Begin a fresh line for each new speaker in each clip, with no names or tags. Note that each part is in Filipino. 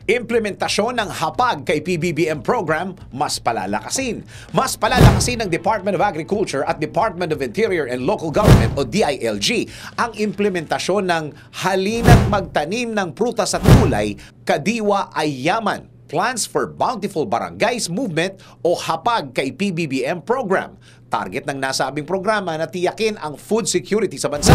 Implementasyon ng hapag kay PBBM program mas palalakasin. Mas palalakasin ng Department of Agriculture at Department of Interior and Local Government o DILG ang implementasyon ng halina't magtanim ng prutas at gulay, kadiwa ay yaman. Plans for Bountiful Barangays Movement o hapag kay PBBM program. Target ng nasabing programa na tiyakin ang food security sa bansa.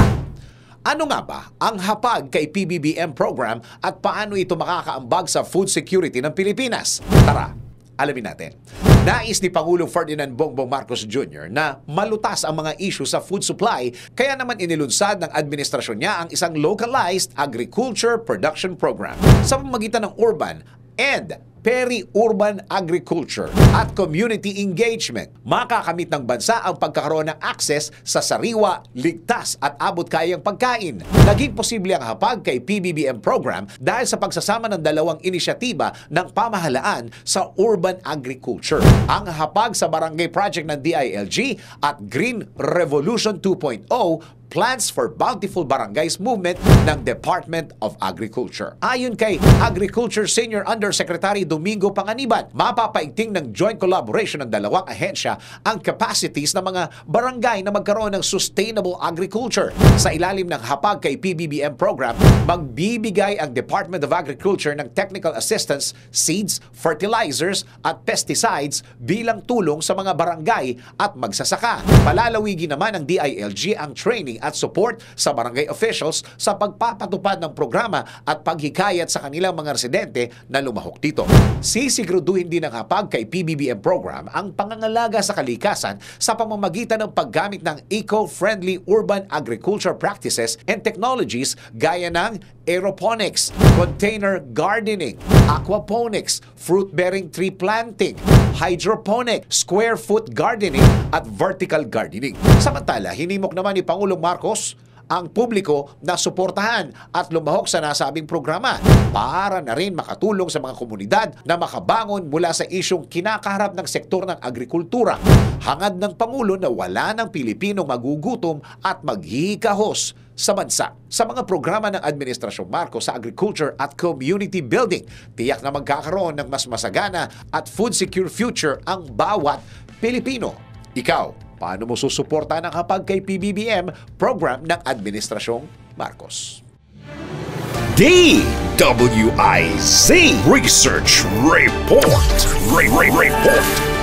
Ano nga ba ang hapag kay PBBM program at paano ito makakaambag sa food security ng Pilipinas? Tara, alamin natin. Nais ni Pangulong Ferdinand Bongbong Marcos Jr. na malutas ang mga issue sa food supply, kaya naman inilunsad ng administrasyon niya ang isang localized agriculture production program sa pamamagitan ng urban and peri-urban agriculture at community engagement. Makakamit ng bansa ang pagkakaroon ng access sa sariwa, ligtas at abot-kayang pagkain. Naging posible ang hapag kay PBBM program dahil sa pagsasama ng dalawang inisyatiba ng pamahalaan sa urban agriculture. Ang hapag sa barangay project ng DILG at Green Revolution 2.0 Plans for Bountiful Barangays Movement ng Department of Agriculture. Ayon kay Agriculture Senior Undersecretary Domingo Panganiban, mapapaigting ng joint collaboration ng dalawang ahensya ang capacities ng mga barangay na magkaroon ng sustainable agriculture. Sa ilalim ng hapag kay PBBM program, magbibigay ang Department of Agriculture ng technical assistance, seeds, fertilizers at pesticides bilang tulong sa mga barangay at magsasaka. Palalawigin naman ng DILG ang training at support sa barangay officials sa pagpapatupad ng programa at paghikayat sa kanilang mga residente na lumahok dito. Sisiguraduhin din ng hapag kay PBBM program ang pangangalaga sa kalikasan sa pamamagitan ng paggamit ng eco-friendly urban agriculture practices and technologies gaya ng aeroponics, container gardening, aquaponics, fruit-bearing tree planting, hydroponic, square foot gardening at vertical gardening. Samantala, hinimok naman ni Pangulong Marcos ang publiko na suportahan at lumahok sa nasabing programa para na rin makatulong sa mga komunidad na makabangon mula sa isyong kinakaharap ng sektor ng agrikultura. Hangad ng Pangulo na wala ng Pilipinong magugutom at maghihikahos sa bansa. Sa mga programa ng Administrasyong Marcos sa agriculture at community building, tiyak na magkakaroon ng mas masagana at food secure future ang bawat Pilipino. Ikaw, paano mo susuportahan ang hapag kay PBBM program ng Administrasyong Marcos?
DWIZ Research Report. Report.